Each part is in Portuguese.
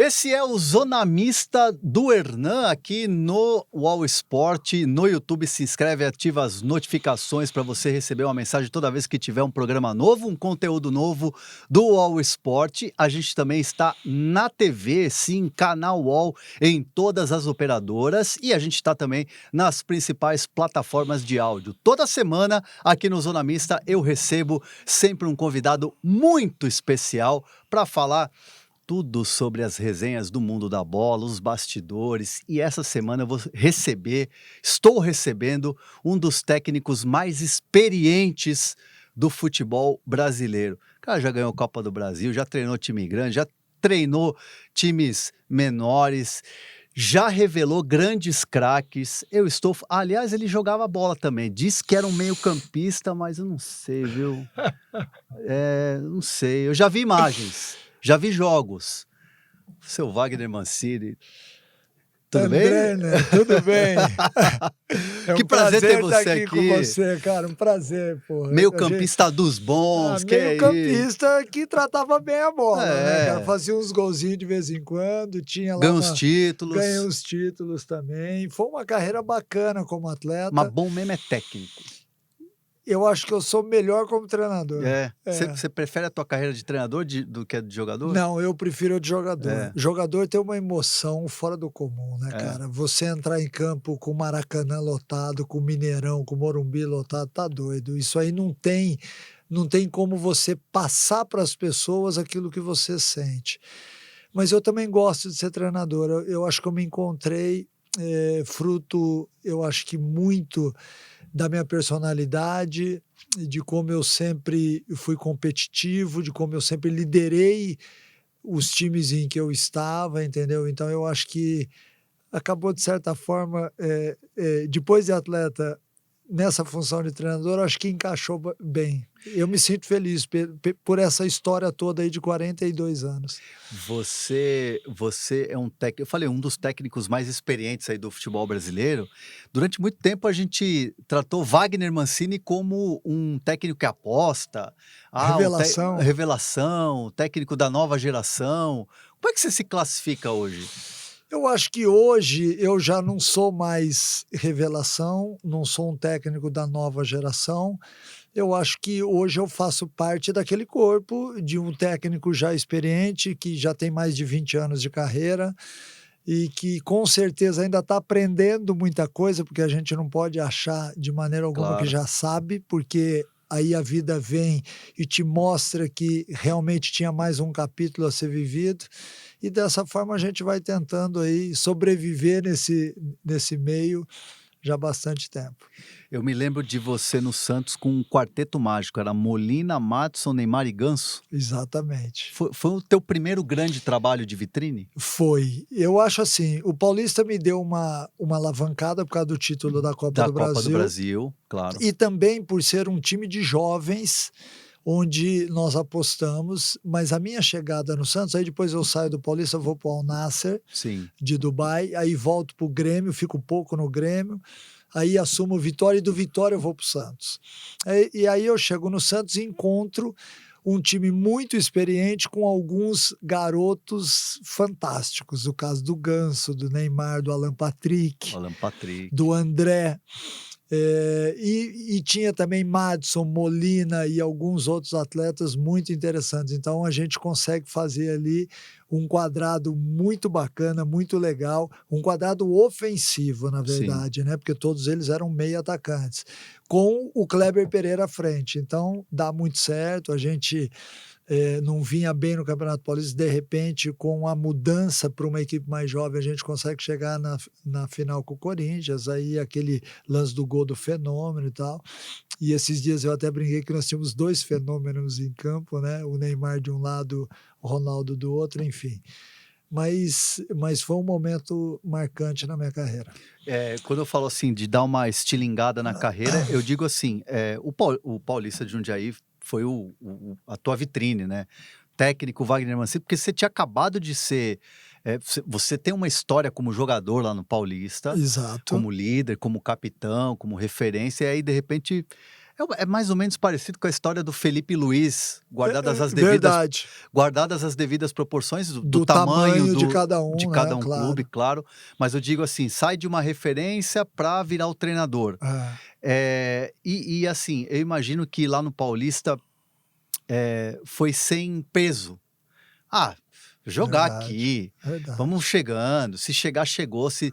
Esse é o Zona Mista do Hernan aqui no UOL Esporte. No YouTube, se inscreve e ativa as notificações para você receber uma mensagem toda vez que tiver um programa novo, um conteúdo novo do UOL Esporte. A gente também está na TV, sim, canal UOL em todas as operadoras. E a gente está também nas principais plataformas de áudio. Toda semana, aqui no Zona Mista, eu recebo sempre um convidado muito especial para falar tudo sobre as resenhas do mundo da bola, os bastidores. E essa semana eu estou recebendo um dos técnicos mais experientes do futebol brasileiro. O cara já ganhou Copa do Brasil, já treinou time grande, já treinou times menores, já revelou grandes craques. Aliás, ele jogava bola também. Diz que era um meio-campista, mas eu não sei, viu? Não sei. Eu já vi imagens. Já vi jogos. Seu Wagner Mancini, tudo André, bem? né? Tudo bem? É Que um prazer ter você estar aqui com aqui. você, cara. Um prazer, porra. Meio-campista dos bons, que é isso? Meio-campista que tratava bem a bola, né, cara? É, Fazia uns golzinhos de vez em quando, tinha lá ganha os ganhei títulos, uns títulos também. Foi uma carreira bacana como mas atleta. bom mesmo é técnico. Eu acho que eu sou melhor como treinador. Você prefere a tua carreira de treinador do que a de jogador? Não, eu prefiro o de jogador. É, Jogador tem uma emoção fora do comum, né, é. cara? Você entrar em campo com o Maracanã lotado, com o Mineirão, com o Morumbi lotado, tá doido. Isso aí não tem como você passar para as pessoas aquilo que você sente. Mas eu também gosto de ser treinador. Eu acho que eu me encontrei fruto, eu acho que muito da minha personalidade, de como eu sempre fui competitivo, de como eu sempre liderei os times em que eu estava, entendeu? Então eu acho que acabou de certa forma, depois de atleta, nessa função de treinador, acho que encaixou bem. Eu me sinto feliz por essa história toda aí de 42 anos. Você é um técnico, eu falei, um dos técnicos mais experientes aí do futebol brasileiro. Durante muito tempo a gente tratou Wagner Mancini como um técnico que aposta, Revelação. revelação, técnico da nova geração. Como é que você se classifica hoje? Eu acho que hoje eu já não sou mais revelação, não sou um técnico da nova geração. Eu acho que hoje eu faço parte daquele corpo de um técnico já experiente, que já tem mais de 20 anos de carreira e que com certeza ainda está aprendendo muita coisa, porque a gente não pode achar de maneira alguma que Claro. já sabe, porque aí a vida vem e te mostra que realmente tinha mais um capítulo a ser vivido, e dessa forma a gente vai tentando aí sobreviver nesse meio já há bastante tempo. Eu me lembro de você no Santos com um quarteto mágico, era Molina, Madson, Neymar e Ganso. Exatamente. Foi o teu primeiro grande trabalho de vitrine? Foi. Eu acho assim, o Paulista me deu uma alavancada por causa do título da Copa Da do Copa do Brasil Brasil, claro. e também por ser um time de jovens, onde nós apostamos, mas a minha chegada no Santos, aí depois eu saio do Paulista, vou para o Al Nassr Sim. de Dubai, aí volto para o Grêmio, fico pouco no Grêmio, aí assumo o Vitória e do Vitória eu vou para o Santos. E aí eu chego no Santos e encontro um time muito experiente com alguns garotos fantásticos, o caso do Ganso, do Neymar, do Alan Patrick, Alan Patrick. do André, e tinha também Madson, Molina e alguns outros atletas muito interessantes. Então a gente consegue fazer ali um quadrado muito bacana, muito legal, um quadrado ofensivo, na Sim. verdade, né? Porque todos eles eram meio atacantes, com o Kleber Pereira à frente. Então dá muito certo, a gente não vinha bem no Campeonato Paulista, de repente, com a mudança para uma equipe mais jovem, a gente consegue chegar na final com o Corinthians, aí aquele lance do gol do Fenômeno e tal. E esses dias eu até brinquei que nós tínhamos dois fenômenos em campo, né? O Neymar de um lado, o Ronaldo do outro, enfim. Mas foi um momento marcante na minha carreira. Quando eu falo assim de dar uma estilingada na carreira, eu digo assim, o Paulista de Jundiaí foi a tua vitrine, né? Técnico Wagner Mancini, porque você tinha acabado de ser. Você tem uma história como jogador lá no Paulista, Exato. como líder, como capitão, como referência, e aí de repente É mais ou menos parecido com a história do Felipe Luiz, Verdade. guardadas as devidas proporções do Do tamanho tamanho de de cada cada um, um né, clube, claro. claro, mas eu digo assim, sai de uma referência para virar o treinador. É, Assim, eu imagino que lá no Paulista, foi sem peso. "Ah, jogar verdade, aqui, vamos verdade. chegando, se chegar, chegou, se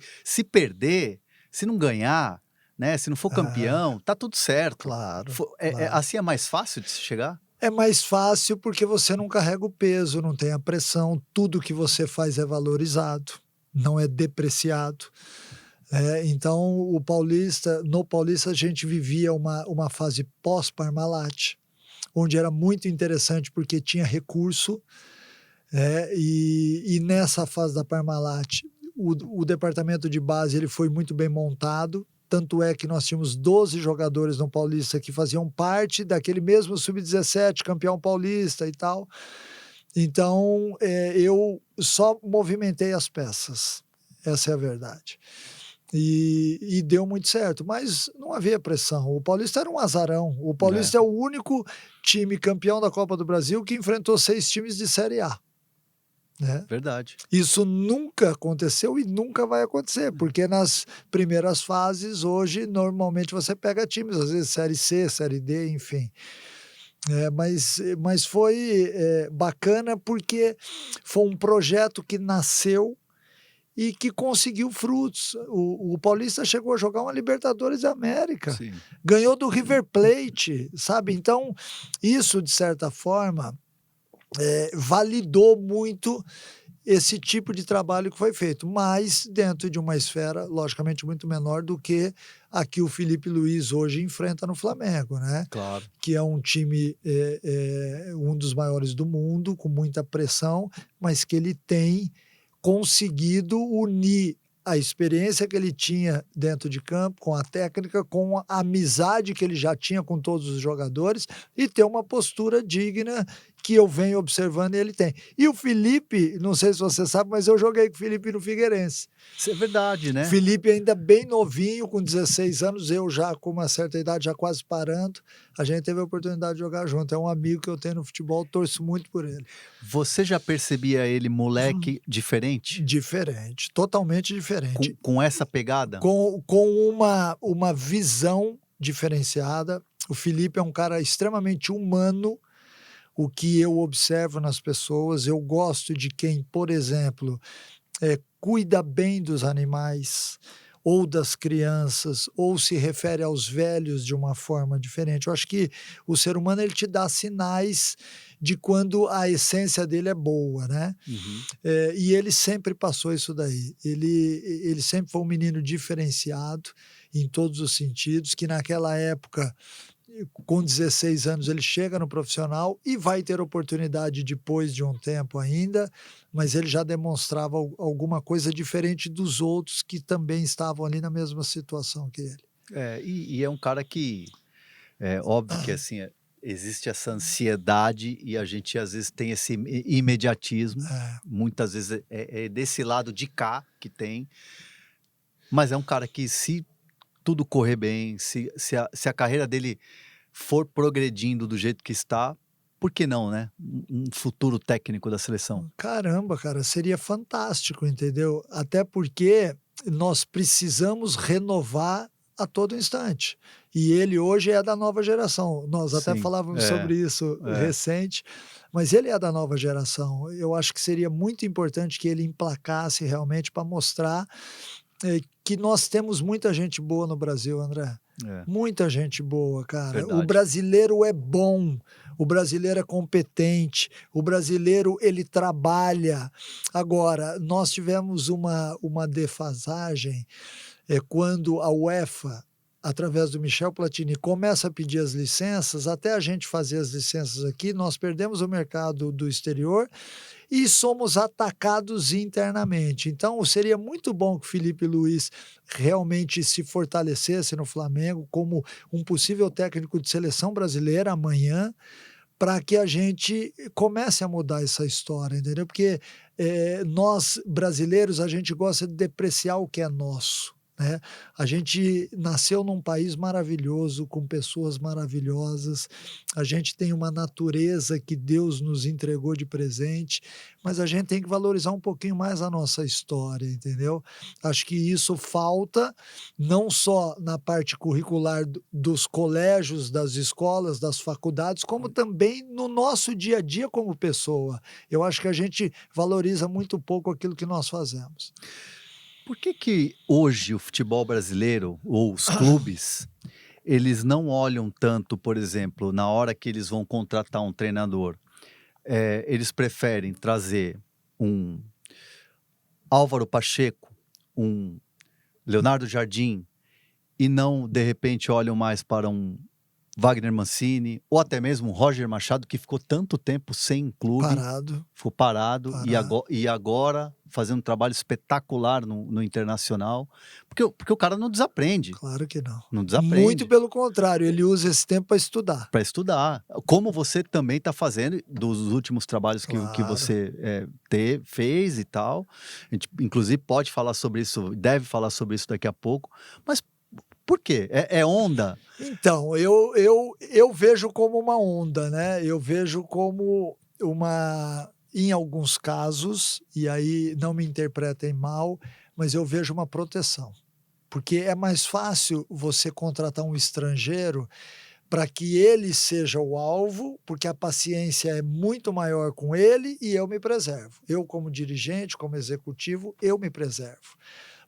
perder, se não ganhar, né, se não for É, campeão, tá tudo certo". claro, É claro. assim é mais fácil de se chegar? É mais fácil porque você não carrega o peso, não tem a pressão, tudo que você faz é valorizado, não é depreciado. Então no Paulista a gente vivia uma fase pós-Parmalat, onde era muito interessante porque tinha recurso, e nessa fase da Parmalat, o departamento de base ele foi muito bem montado, tanto é que nós tínhamos 12 jogadores no Paulista que faziam parte daquele mesmo sub-17 campeão paulista e tal. Então, eu só movimentei as peças, essa é a verdade. E deu muito certo, mas não havia pressão. O Paulista era um azarão. O É, Paulista é o único time campeão da Copa do Brasil que enfrentou 6 times de Série A, né. verdade. Isso nunca aconteceu e nunca vai acontecer, porque nas primeiras fases, hoje, normalmente você pega times, às vezes Série C, Série D, enfim. Mas foi, bacana, porque foi um projeto que nasceu e que conseguiu frutos. O Paulista chegou a jogar uma Libertadores da América, Sim. ganhou do River Plate, sabe. Então, isso de certa forma, validou muito esse tipo de trabalho que foi feito, mas dentro de uma esfera logicamente muito menor do que a que o Felipe Luiz hoje enfrenta no Flamengo, né, Claro. que é um time, um dos maiores do mundo, com muita pressão, mas que ele tem conseguido unir a experiência que ele tinha dentro de campo, com a técnica, com a amizade que ele já tinha com todos os jogadores, e ter uma postura digna que eu venho observando e ele tem. E o Felipe, não sei se você sabe, mas eu joguei com o Felipe no Figueirense. Isso é verdade, O né. Felipe ainda bem novinho, com 16 anos, eu já com uma certa idade, já quase parando, a gente teve a oportunidade de jogar junto. É um amigo que eu tenho no futebol, torço muito por ele. Você já percebia ele moleque diferente? Diferente, totalmente diferente. Com essa pegada? Com uma visão diferenciada. O Felipe é um cara extremamente humano, o que eu observo nas pessoas. Eu gosto de quem, por exemplo, cuida bem dos animais, ou das crianças, ou se refere aos velhos de uma forma diferente. Eu acho que o ser humano ele te dá sinais de quando a essência dele é boa, né. Uhum. E ele sempre passou isso daí. Ele sempre foi um menino diferenciado em todos os sentidos, que naquela época, com 16 anos, ele chega no profissional e vai ter oportunidade depois de um tempo ainda, mas ele já demonstrava alguma coisa diferente dos outros que também estavam ali na mesma situação que ele. E é um cara que, é óbvio que, assim, existe essa ansiedade e a gente, às vezes, tem esse imediatismo, É, muitas vezes é desse lado de cá que tem, mas é um cara que se tudo correr bem, se a carreira dele for progredindo do jeito que está, por que não, né, um futuro técnico da seleção. caramba, cara, seria fantástico, entendeu? Até porque nós precisamos renovar a todo instante. E ele hoje é da nova geração. Nós até Sim, falávamos sobre isso é, recente, mas ele é da nova geração. Eu acho que seria muito importante que ele emplacasse realmente para mostrar, que nós temos muita gente boa no Brasil, André. é, Muita gente boa, cara. O verdade. brasileiro é bom, o brasileiro é competente, o brasileiro ele trabalha. Agora, nós tivemos uma defasagem, quando a UEFA, através do Michel Platini, começa a pedir as licenças, até a gente fazer as licenças aqui, nós perdemos o mercado do exterior e somos atacados internamente. Então, seria muito bom que o Felipe Luiz realmente se fortalecesse no Flamengo como um possível técnico de seleção brasileira amanhã, para que a gente comece a mudar essa história, entendeu? Porque, nós brasileiros, a gente gosta de depreciar o que é nosso. né? A gente nasceu num país maravilhoso, com pessoas maravilhosas, a gente tem uma natureza que Deus nos entregou de presente, mas a gente tem que valorizar um pouquinho mais a nossa história, entendeu? Acho que isso falta não só na parte curricular dos colégios, das escolas, das faculdades, como também no nosso dia a dia como pessoa. Eu acho que a gente valoriza muito pouco aquilo que nós fazemos. Por que que hoje o futebol brasileiro, ou os clubes, eles não olham tanto, por exemplo, na hora que eles vão contratar um treinador, eles preferem trazer um Álvaro Pacheco, um Leonardo Jardim, e não, de repente, olham mais para um Wagner Mancini, ou até mesmo um Roger Machado, que ficou tanto tempo sem clube, Parado, ficou parado, parado. e agora fazendo um trabalho espetacular no Internacional, porque o cara não desaprende, Claro que não. não Muito desaprende pelo contrário, ele usa esse tempo para estudar. para estudar. Como você também está fazendo dos últimos trabalhos que Claro. você fez e tal. A gente, inclusive, pode falar sobre isso, deve falar sobre isso daqui a pouco. Mas por quê? É onda? Então, eu vejo como uma onda, né, eu vejo como uma em alguns casos, e aí não me interpretem mal, mas eu vejo uma proteção. Porque é mais fácil você contratar um estrangeiro para que ele seja o alvo, porque a paciência é muito maior com ele e eu me preservo. Eu, como dirigente, como executivo, eu me preservo.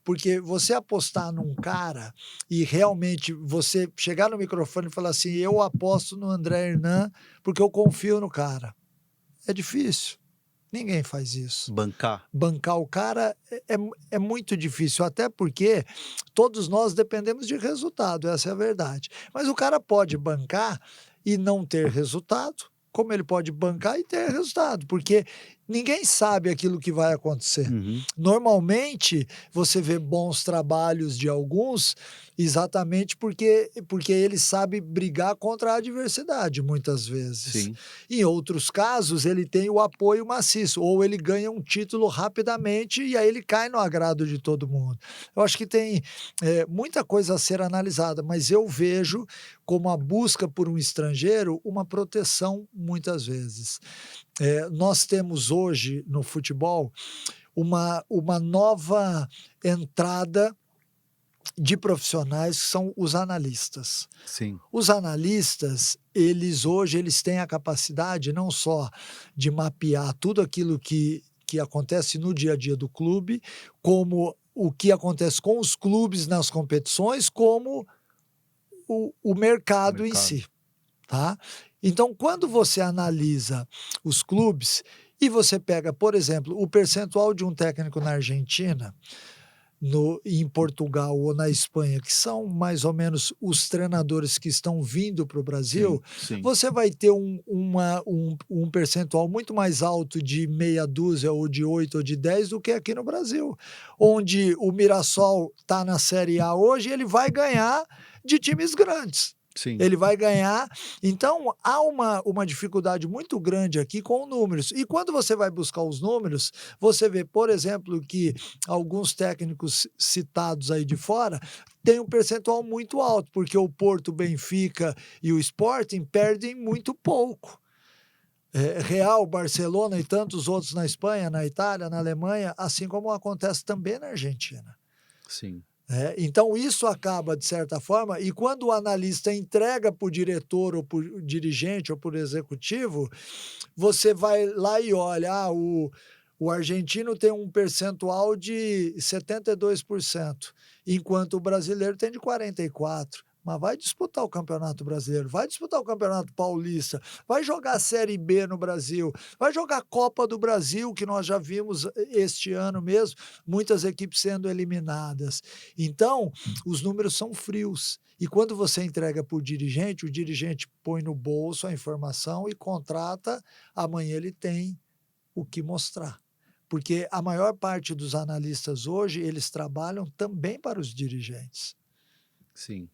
Porque você apostar num cara e realmente você chegar no microfone e falar assim: eu aposto no André Hernan porque eu confio no cara. É difícil. Ninguém faz isso. Bancar? Bancar o cara é muito difícil, até porque todos nós dependemos de resultado, essa é a verdade. Mas o cara pode bancar e não ter resultado, como ele pode bancar e ter resultado, porque ninguém sabe aquilo que vai acontecer. Uhum, Normalmente, você vê bons trabalhos de alguns exatamente porque ele sabe brigar contra a adversidade, muitas vezes. sim. Em outros casos, ele tem o apoio maciço, ou ele ganha um título rapidamente e aí ele cai no agrado de todo mundo. Eu acho que tem, muita coisa a ser analisada, mas eu vejo como a busca por um estrangeiro uma proteção muitas vezes. Nós temos hoje no futebol uma nova entrada de profissionais que são os analistas. Sim. Os analistas, eles hoje eles têm a capacidade não só de mapear tudo aquilo que acontece no dia a dia do clube, como o que acontece com os clubes nas competições, como o O mercado em mercado. si, tá? Então, quando você analisa os clubes e você pega, por exemplo, o percentual de um técnico na Argentina, em Portugal ou na Espanha, que são mais ou menos os treinadores que estão vindo para o Brasil, Sim, sim. você vai ter um percentual muito mais alto de meia dúzia, ou de 8 ou de 10 do que aqui no Brasil, onde o Mirassol está na Série A hoje, ele vai ganhar de times grandes. Sim. Ele vai ganhar. Então, há uma dificuldade muito grande aqui com números. E quando você vai buscar os números, você vê, por exemplo, que alguns técnicos citados aí de fora têm um percentual muito alto, porque o Porto, o Benfica e o Sporting perdem muito pouco. Real, Barcelona e tantos outros na Espanha, na Itália, na Alemanha, assim como acontece também na Argentina. Sim. Então isso acaba, de certa forma, e quando o analista entrega para o diretor, ou para o dirigente, ou para o executivo, você vai lá e olha, o argentino tem um percentual de 72%, enquanto o brasileiro tem de 44%. Mas vai disputar o Campeonato Brasileiro, vai disputar o Campeonato Paulista, vai jogar a Série B no Brasil, vai jogar a Copa do Brasil, que nós já vimos este ano mesmo, muitas equipes sendo eliminadas. Então, os números são frios. E quando você entrega para o dirigente põe no bolso a informação e contrata, amanhã ele tem o que mostrar. Porque a maior parte dos analistas hoje, eles trabalham também para os dirigentes. Sim.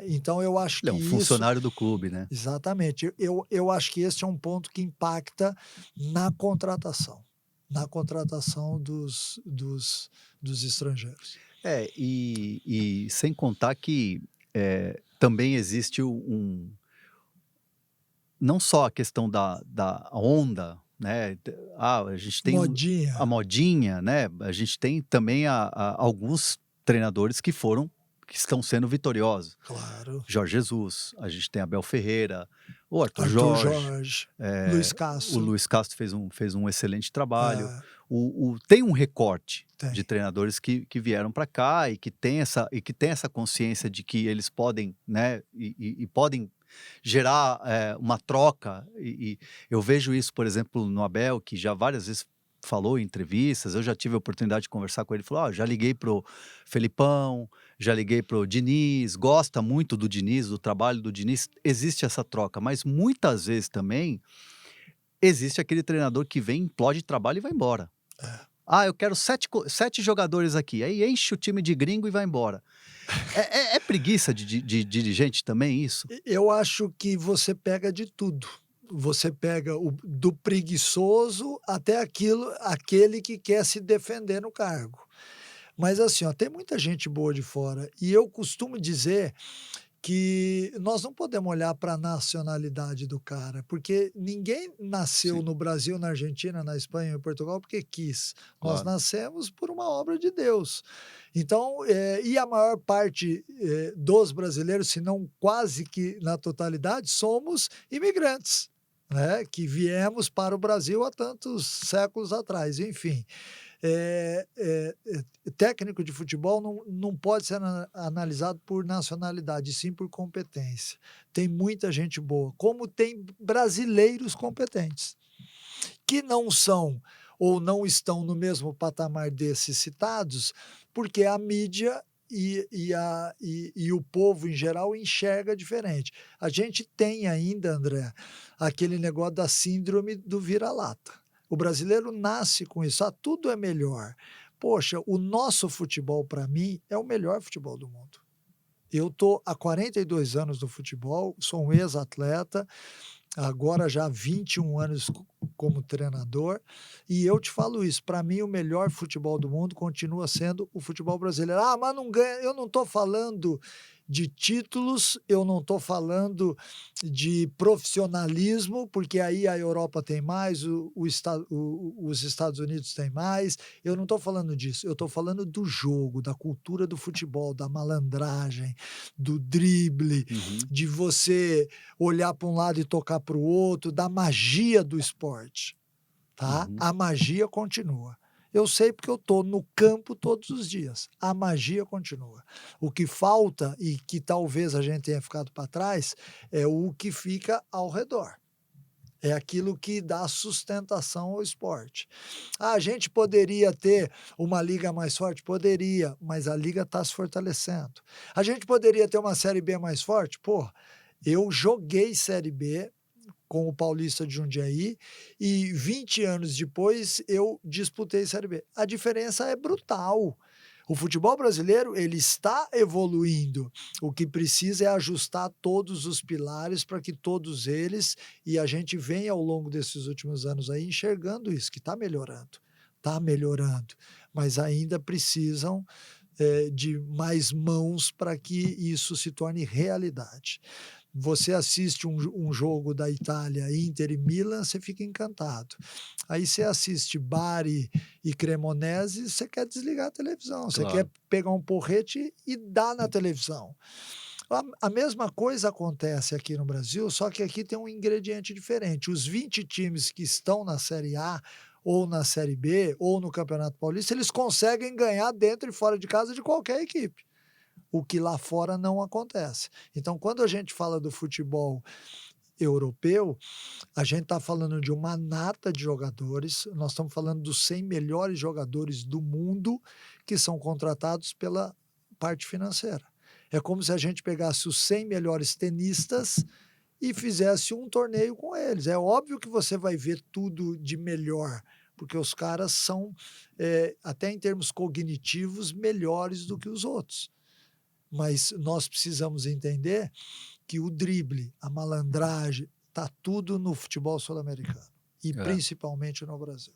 Então eu acho Ele é que um isso funcionário do clube, né? exatamente, eu acho que esse é um ponto que impacta na contratação, na contratação dos estrangeiros. E sem contar que também existe não só a questão da onda, né? A gente tem Modinha, a modinha, né? A gente tem também alguns treinadores que estão sendo vitoriosos. claro. Jorge Jesus, a gente tem Abel Ferreira, o Arthur Arthur Jorge, Jorge, Luiz o Castro, Luiz Castro fez um excelente trabalho. é, Tem um recorte de tem. treinadores que vieram para cá e que tem essa consciência de que eles podem, né, e podem gerar uma troca. E eu vejo isso, por exemplo, no Abel, que já várias vezes falou em entrevistas, eu já tive a oportunidade de conversar com ele, ele falou, já liguei pro Felipão, já liguei pro Diniz, gosta muito do Diniz, do trabalho do Diniz, existe essa troca, mas muitas vezes também existe aquele treinador que vem, implode trabalho e vai embora. É. Eu quero sete jogadores aqui, aí enche o time de gringo e vai embora. É preguiça de dirigente também isso? Eu acho que você pega de tudo. Você pega do preguiçoso até aquele que quer se defender no cargo. Mas assim, ó, tem muita gente boa de fora e eu costumo dizer que nós não podemos olhar para a nacionalidade do cara, porque ninguém nasceu Sim, no Brasil, na Argentina, na Espanha, em Portugal porque quis. Nós claro. nascemos por uma obra de Deus. Então, e a maior parte dos brasileiros, se não quase que na totalidade, somos imigrantes. Né, que viemos para o Brasil há tantos séculos atrás, enfim. Técnico de futebol não pode ser analisado por nacionalidade, sim por competência. Tem muita gente boa, como tem brasileiros competentes, que não são ou não estão no mesmo patamar desses citados, porque a mídia e o povo em geral enxerga diferente. A gente tem ainda, André, aquele negócio da síndrome do vira-lata. O brasileiro nasce com isso, tudo é melhor. Poxa, o nosso futebol, para mim, é o melhor futebol do mundo. Eu estou há 42 anos no futebol, sou um ex-atleta, agora já há 21 anos como treinador, e eu te falo isso, para mim o melhor futebol do mundo continua sendo o futebol brasileiro. Mas não ganha, eu não estou falando de títulos, eu não estou falando de profissionalismo, porque aí a Europa tem mais, os Estados Unidos têm mais, eu não estou falando disso, eu estou falando do jogo, da cultura do futebol, da malandragem, do drible, Uhum, de você olhar para um lado e tocar para o outro, da magia do esporte, tá? uhum. A magia continua. Eu sei porque eu estou no campo todos os dias. A magia continua. O que falta e que talvez a gente tenha ficado para trás é o que fica ao redor. É aquilo que dá sustentação ao esporte. A gente poderia ter uma liga mais forte? Poderia, mas a liga está se fortalecendo. A gente poderia ter uma Série B mais forte? Pô, eu joguei Série B com o Paulista de Jundiaí e 20 anos depois eu disputei Série B. A diferença é brutal. O futebol brasileiro ele está evoluindo. O que precisa é ajustar todos os pilares para que todos eles, e a gente vem ao longo desses últimos anos aí enxergando isso, que está melhorando, mas ainda precisam de mais mãos para que isso se torne realidade. Você assiste um jogo da Itália, Inter e Milan, você fica encantado. Aí você assiste Bari e Cremonese, você quer desligar a televisão, você quer Claro. pegar um porrete e dar na televisão. A mesma coisa acontece aqui no Brasil, só que aqui tem um ingrediente diferente. Os 20 times que estão na Série A, ou na Série B, ou no Campeonato Paulista, eles conseguem ganhar dentro e fora de casa de qualquer equipe, o que lá fora não acontece. Então, quando a gente fala do futebol europeu, a gente está falando de uma nata de jogadores, nós estamos falando dos 100 melhores jogadores do mundo que são contratados pela parte financeira. É como se a gente pegasse os 100 melhores tenistas e fizesse um torneio com eles. É óbvio que você vai ver tudo de melhor, porque os caras são, até em termos cognitivos, melhores do que os outros. Mas nós precisamos entender que o drible, a malandragem, está tudo no futebol sul-americano e É. principalmente no Brasil.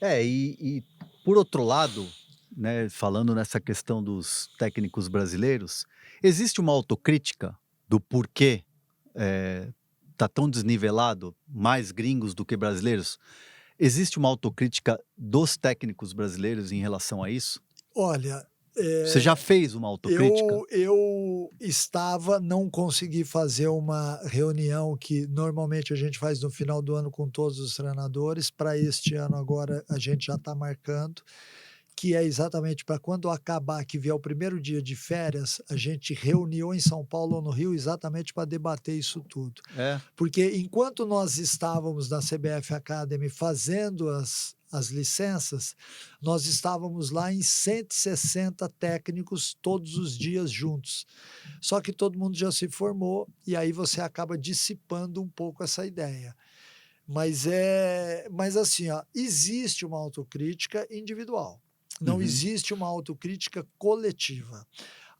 E por outro lado, né, falando nessa questão dos técnicos brasileiros, existe uma autocrítica do porquê tá tão desnivelado, mais gringos do que brasileiros? Existe uma autocrítica dos técnicos brasileiros em relação a isso? Olha, Você já fez uma autocrítica? eu estava, não consegui fazer uma reunião que normalmente a gente faz no final do ano com todos os treinadores. Para este ano agora a gente já está marcando, que é exatamente para quando acabar, que vier o primeiro dia de férias, a gente reuniu em São Paulo ou no Rio exatamente para debater isso tudo. É. Porque enquanto nós estávamos na CBF Academy fazendo as licenças, nós estávamos lá em 160 técnicos todos os dias juntos. Só que todo mundo já se formou e aí você acaba dissipando um pouco essa ideia. Mas assim, ó, existe uma autocrítica individual, não Uhum. existe uma autocrítica coletiva.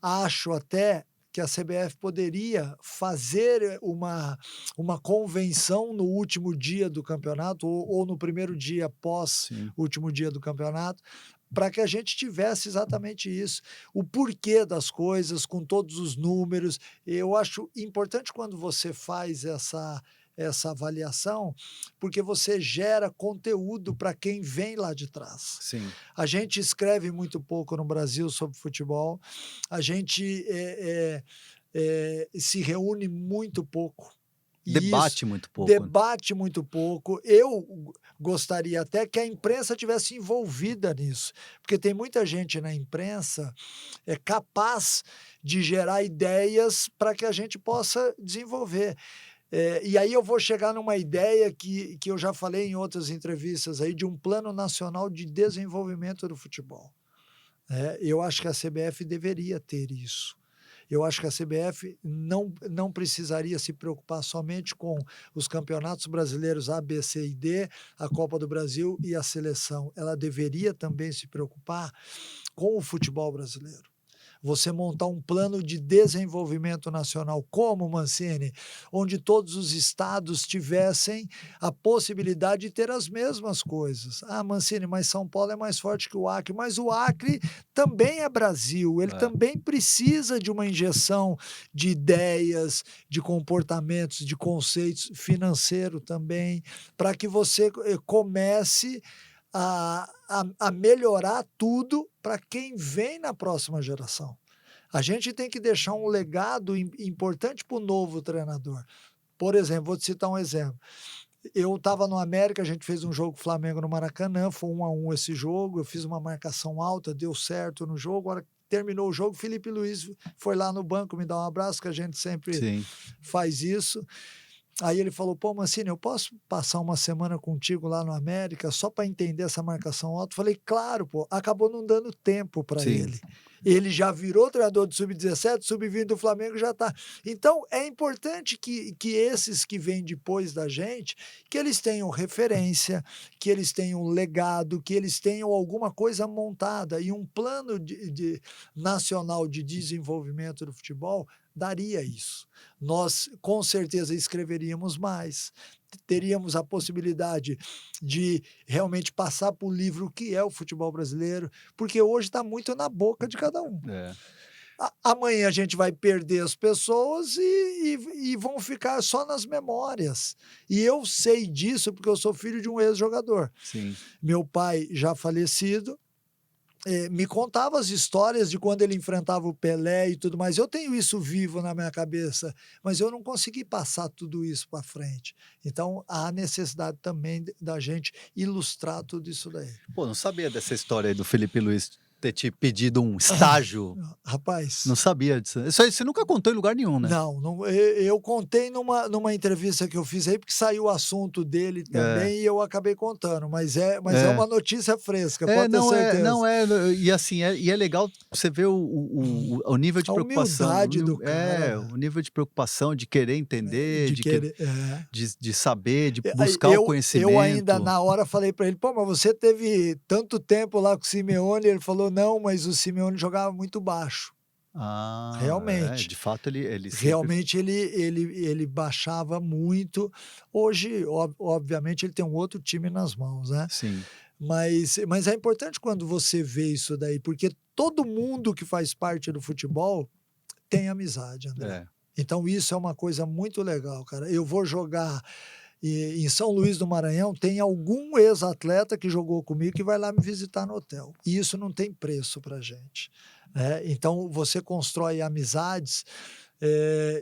Acho até que a CBF poderia fazer uma convenção no último dia do campeonato ou no primeiro dia após Sim. o último dia do campeonato, para que a gente tivesse exatamente isso, o porquê das coisas, com todos os números. Eu acho importante quando você faz essa avaliação, porque você gera conteúdo para quem vem lá de trás. Sim. A gente escreve muito pouco no Brasil sobre futebol, a gente se reúne muito pouco. E isso Debate muito pouco. debate muito pouco. Eu gostaria até que a imprensa tivesse envolvida nisso, porque tem muita gente na imprensa capaz de gerar ideias para que a gente possa desenvolver. E aí eu vou chegar numa ideia que eu já falei em outras entrevistas aí, de um plano nacional de desenvolvimento do futebol. Eu acho que a CBF deveria ter isso. Eu acho que a CBF não precisaria se preocupar somente com os campeonatos brasileiros A, B, C e D, a Copa do Brasil e a seleção. Ela deveria também se preocupar com o futebol brasileiro. Você montar um plano de desenvolvimento nacional como, Mancini, onde todos os estados tivessem a possibilidade de ter as mesmas coisas. Ah, Mancini, mas São Paulo é mais forte que o Acre, mas o Acre também é Brasil, ele É. também precisa de uma injeção de ideias, de comportamentos, de conceitos, financeiro também, para que você comece a melhorar tudo para quem vem na próxima geração. A gente tem que deixar um legado importante para o novo treinador. Por exemplo, vou te citar um exemplo. Eu estava no América, a gente fez um jogo Flamengo no Maracanã, foi 1-1 esse jogo, eu fiz uma marcação alta, deu certo no jogo, agora terminou o jogo, Felipe Luiz foi lá no banco me dar um abraço, que a gente sempre Sim. faz isso. Aí ele falou: pô, Mancini, eu posso passar uma semana contigo lá no América só para entender essa marcação alta? Falei: claro, pô. Acabou não dando tempo para Sim. ele. Ele já virou treinador de sub-17, sub-20 do Flamengo já está. Então, é importante que esses que vêm depois da gente, que eles tenham referência, que eles tenham legado, que eles tenham alguma coisa montada. E um plano nacional de desenvolvimento do futebol daria isso. Nós, com certeza, escreveríamos mais, teríamos a possibilidade de realmente passar por livro o que é o futebol brasileiro, porque hoje está muito na boca de cada um. É. Amanhã a gente vai perder as pessoas e vão ficar só nas memórias. E eu sei disso porque eu sou filho de um ex-jogador. Sim. Meu pai, já falecido, me contava as histórias de quando ele enfrentava o Pelé e tudo mais. Eu tenho isso vivo na minha cabeça, mas eu não consegui passar tudo isso para frente. Então, há necessidade também da gente ilustrar tudo isso daí. Pô, não sabia dessa história aí do Felipe Luiz ter te pedido um estágio. Rapaz, Não sabia disso. Isso aí você nunca contou em lugar nenhum, né? não, eu contei numa entrevista que eu fiz aí, porque saiu o assunto dele É. também e eu acabei contando, mas é É. uma notícia fresca, pode ter Não certeza. e assim, e é legal você ver o nível de A preocupação, humildade do cara, o nível de preocupação, de querer entender, de de querer. de saber, de Aí buscar o conhecimento. eu ainda na hora falei para ele: "Pô, mas você teve tanto tempo lá com o Simeone", ele falou: "Não, mas o Simeone jogava muito baixo". Realmente, De fato ele sempre realmente ele baixava muito. Hoje, obviamente, ele tem um outro time nas mãos, né. sim. Mas é importante quando você vê isso daí, porque todo mundo que faz parte do futebol tem amizade, André. É, Então isso é uma coisa muito legal, cara. Eu vou jogar em São Luís do Maranhão, tem algum ex-atleta que jogou comigo que vai lá me visitar no hotel. E isso não tem preço pra gente, né. Então você constrói amizades,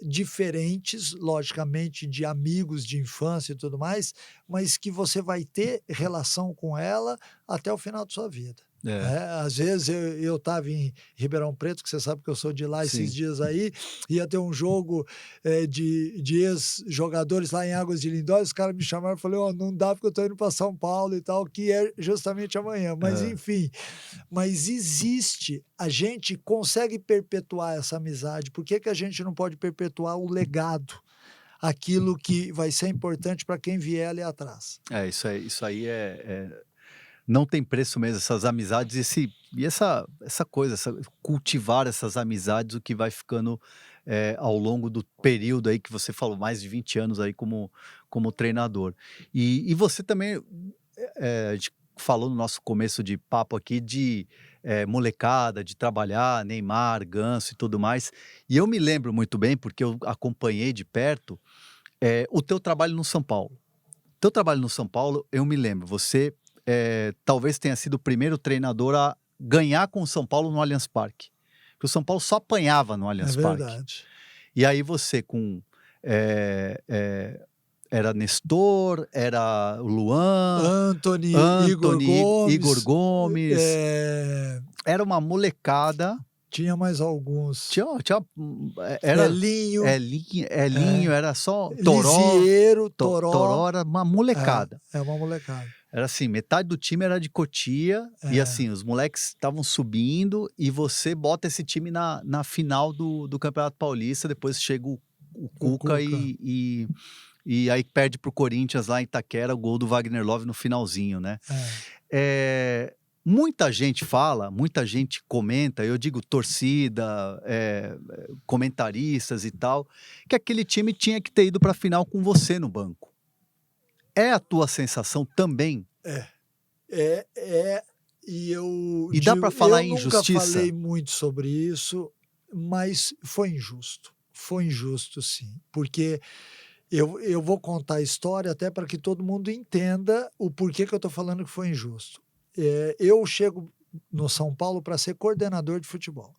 diferentes, logicamente, de amigos de infância e tudo mais, mas que você vai ter relação com ela até o final de sua vida, é, né. Às vezes eu estava em Ribeirão Preto, que você sabe que eu sou de lá, esses sim. dias aí, ia ter um jogo, de ex-jogadores lá em Águas de Lindóia, os caras me chamaram, eu falei: "Ó, não dá porque eu estou indo para São Paulo e tal", que é justamente amanhã, mas Hã. enfim. Mas existe, a gente consegue perpetuar essa amizade, por que que a gente não pode perpetuar o legado? Aquilo que vai ser importante para quem vier ali atrás. É, isso aí não tem preço mesmo, essas amizades, essa coisa, cultivar essas amizades, o que vai ficando, ao longo do período aí que você falou, mais de 20 anos aí como treinador. E você também, a gente falou no nosso começo de papo aqui de, molecada, de trabalhar, Neymar, Ganso e tudo mais, e eu me lembro muito bem, porque eu acompanhei de perto, o teu trabalho no São Paulo. Teu trabalho no São Paulo, eu me lembro, você, talvez tenha sido o primeiro treinador a ganhar com o São Paulo no Allianz Parque, porque o São Paulo só apanhava no É Allianz Parque. verdade. E aí você com, eh era Nestor, era o Luan, Anthony, Igor Antony, Igor Gomes, Gomes, eh, era uma molecada, tinha mais alguns. era Elinho, Elinho, era só Lisiero, Toró, Toró, era uma molecada. é uma molecada. Era assim, metade do time era de Cotia, e É, assim, os moleques estavam subindo, e você bota esse time na final do Campeonato Paulista, depois chega o o Cuca Cuca. e aí perde para o Corinthians lá em Itaquera, o gol do Wagner Love no finalzinho, né. É, Muita gente fala, muita gente comenta, eu digo torcida, comentaristas e tal, que aquele time tinha que ter ido para a final com você no banco. É a tua sensação também? é. É, e eu E dá para digo, falar eu em nunca falei injustiça? muito sobre isso, mas foi injusto. Foi injusto sim, porque eu vou contar a história até para que todo mundo entenda o porquê que eu estou falando que foi injusto. Eu chego no São Paulo para ser coordenador de futebol.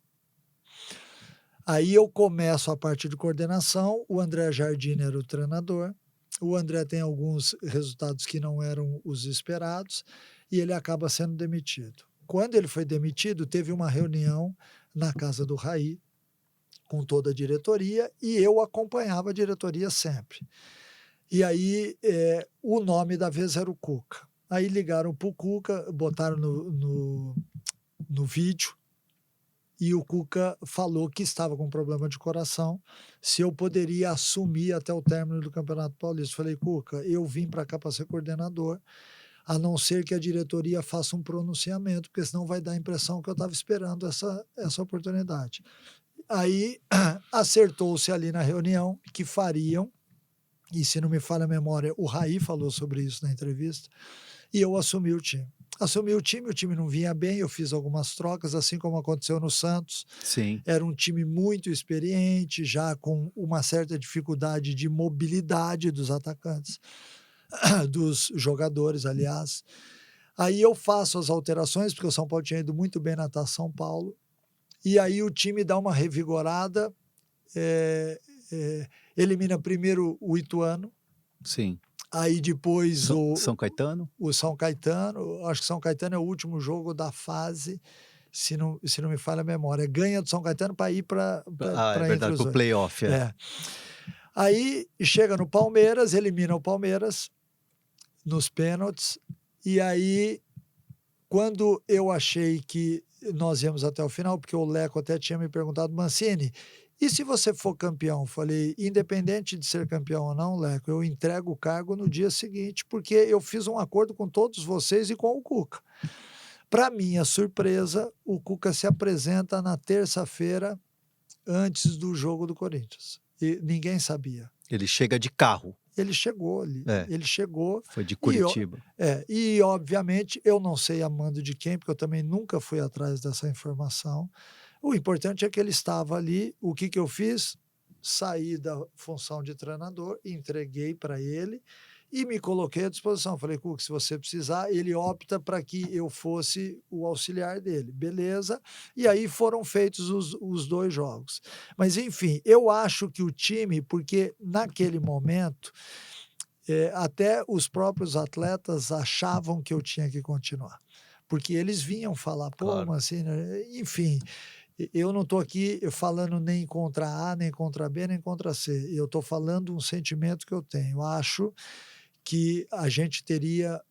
Aí eu começo a parte de coordenação, o André Jardine era o treinador, o André tem alguns resultados que não eram os esperados, e ele acaba sendo demitido. Quando ele foi demitido, teve uma reunião na casa do Raí, com toda a diretoria, e eu acompanhava a diretoria sempre. E aí, o nome da vez era o Cuca. Aí ligaram para o Cuca, botaram no vídeo, e o Cuca falou que estava com problema de coração, se eu poderia assumir até o término do Campeonato Paulista. Falei: "Cuca, eu vim para cá para ser coordenador, a não ser que a diretoria faça um pronunciamento, porque senão vai dar a impressão que eu estava esperando essa oportunidade". Aí acertou-se ali na reunião que fariam, e se não me falha a memória, o Raí falou sobre isso na entrevista, e eu assumi o time. Assumi o time não vinha bem, eu fiz algumas trocas, assim como aconteceu no Santos. Sim, Era um time muito experiente, já com uma certa dificuldade de mobilidade dos atacantes, dos jogadores, aliás. Aí eu faço as alterações, porque o São Paulo tinha ido muito bem na Taça São Paulo, e aí o time dá uma revigorada, eh elimina primeiro o Ituano, sim. aí depois São Caetano? o São Caetano, acho que São Caetano é o último jogo da fase, se não me falha a memória, ganha do São Caetano para ir para Ah, é entre verdade, os para o 8. playoff, é. É. Aí chega no Palmeiras, elimina o Palmeiras nos pênaltis, e aí quando eu achei que nós íamos até o final, porque o Leco até tinha me perguntado: "Mancini, e se você for campeão?" Falei: "Independente de ser campeão ou não, Leco, eu entrego o cargo no dia seguinte, porque eu fiz um acordo com todos vocês e com o Cuca". Para minha surpresa, o Cuca se apresenta na terça-feira antes do jogo do Corinthians, e ninguém sabia. Ele chega de carro. Ele chegou ali, É. ele chegou Foi de e, Curitiba. e obviamente eu não sei a mando de quem, porque eu também nunca fui atrás dessa informação. O importante é que ele estava ali. O que que eu fiz? Saí da função de treinador, entreguei para ele e me coloquei à disposição. Falei: "Cuca, se você precisar", ele opta para que eu fosse o auxiliar dele, beleza. E aí foram feitos os 2 jogos. Mas enfim, eu acho que o time, porque naquele momento, até os próprios atletas achavam que eu tinha que continuar, porque eles vinham falar: "Pô, Claro. mas assim, né", enfim. Eu não estou aqui falando nem contra A, nem contra B, nem contra C. Eu estou falando um sentimento que eu tenho. Acho que a gente teria,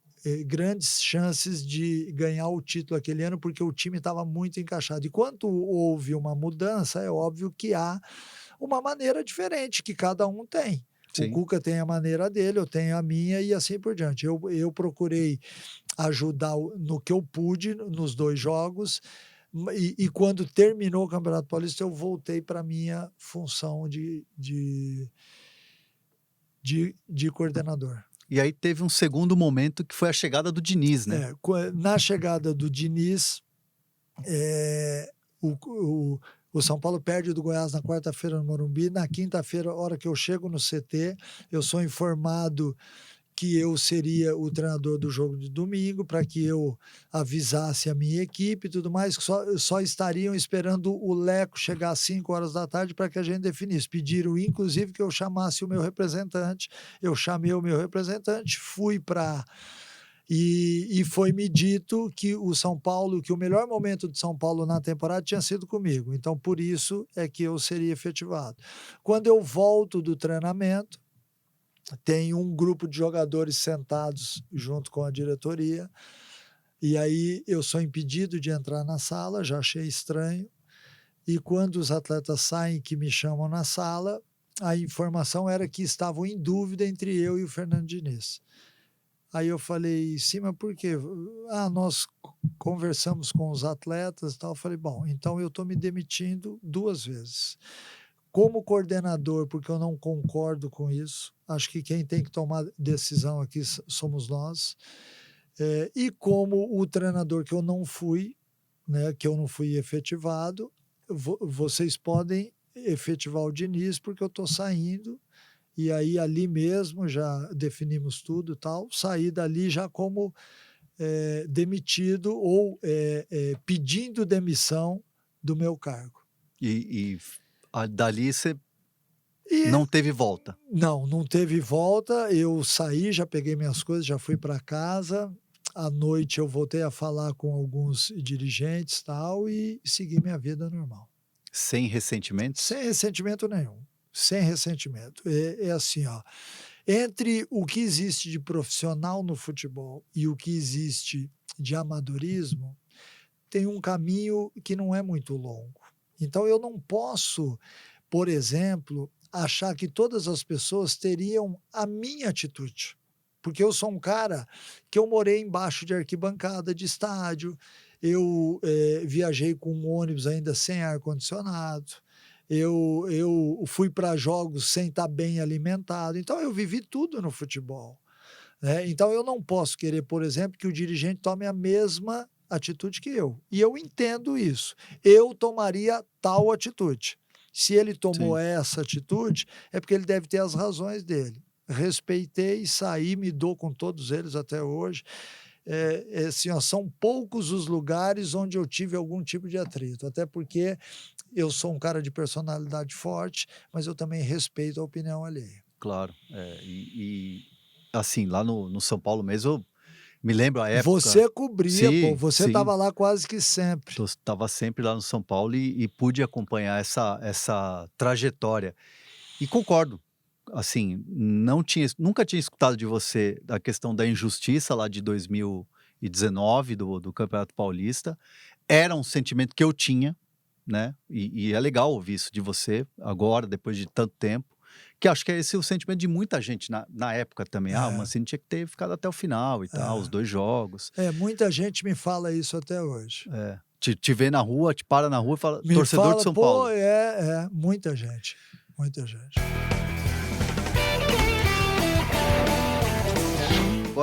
grandes chances de ganhar o título aquele ano, porque o time estava muito encaixado. E quando houve uma mudança, é óbvio que há uma maneira diferente que cada um tem. O Sim. Cuca tem a maneira dele, eu tenho a minha e assim por diante. Eu procurei ajudar no que eu pude nos 2 jogos, e quando terminou o Campeonato Paulista, eu voltei para a minha função de coordenador. E aí teve um segundo momento que foi a chegada do Diniz, né? Na chegada do Diniz, eh, o São Paulo perde do Goiás na quarta-feira no Morumbi. Na quinta-feira, a hora que eu chego no CT, eu sou informado que eu seria o treinador do jogo de domingo, para que eu avisasse a minha equipe e tudo mais, que só estariam esperando o Leco chegar às 5 horas da tarde para que a gente definisse. Pediram, inclusive, que eu chamasse o meu representante. Eu chamei o meu representante, fui para... E foi-me dito que que o melhor momento de São Paulo na temporada tinha sido comigo. Então, por isso é que eu seria efetivado. Quando eu volto do treinamento, tem um grupo de jogadores sentados junto com a diretoria, e aí eu sou impedido de entrar na sala, já achei estranho, e quando os atletas saem que me chamam na sala, a informação era que estavam em dúvida entre eu e o Fernando Diniz. Aí eu falei: "Sim, mas por quê?". Nós conversamos com os atletas e tal. Eu falei: "Bom, então eu estou me demitindo 2 vezes. Como coordenador, porque eu não concordo com isso, acho que quem tem que tomar decisão aqui somos nós. E como o treinador que eu não fui, né, que eu não fui efetivado, vocês podem efetivar o Diniz, porque eu estou saindo". E aí ali mesmo já definimos tudo e tal, saí dali já como, demitido ou, pedindo demissão do meu cargo. Dali você E não teve volta. não teve volta. Eu saí, já peguei minhas coisas, já fui para casa. À noite eu voltei a falar com alguns dirigentes, tal, e segui minha vida normal. Sem ressentimentos? Sem ressentimento nenhum, sem ressentimento. É assim, ó, entre o que existe de profissional no futebol e o que existe de amadorismo, tem um caminho que não é muito longo. Então eu não posso, por exemplo, achar que todas as pessoas teriam a minha atitude, porque eu sou um cara que eu morei embaixo de arquibancada de estádio, eu, viajei com um ônibus ainda sem ar-condicionado, eu fui para jogos sem estar bem alimentado, então eu vivi tudo no futebol, né. Então eu não posso querer, por exemplo, que o dirigente tome a mesma atitude que eu, e eu entendo isso. Eu tomaria tal atitude. Se ele tomou Sim. essa atitude, é porque ele deve ter as razões dele. Respeitei, saí, me dou com todos eles até hoje. Assim, ó, são poucos os lugares onde eu tive algum tipo de atrito, até porque eu sou um cara de personalidade forte, mas eu também respeito a opinião alheia. Claro. Assim, lá no São Paulo mesmo, eu me lembro a época. Você cobria, pô, Sim, você sim. estava lá quase que sempre. Estava sempre lá no São Paulo e pude acompanhar essa trajetória. E concordo, assim, nunca tinha escutado de você a questão da injustiça lá de 2019 do Campeonato Paulista. Era um sentimento que eu tinha, né, e é legal ouvir isso de você agora, depois de tanto tempo, que acho que é esse o sentimento de muita gente na época também. O É, Mancini tinha que ter ficado até o final e tal, os é. 2 jogos. Muita gente me fala isso até hoje. É. Te vê na rua, te para na rua e fala: Me "Torcedor de fala, São pô, Paulo". muita gente, muita gente.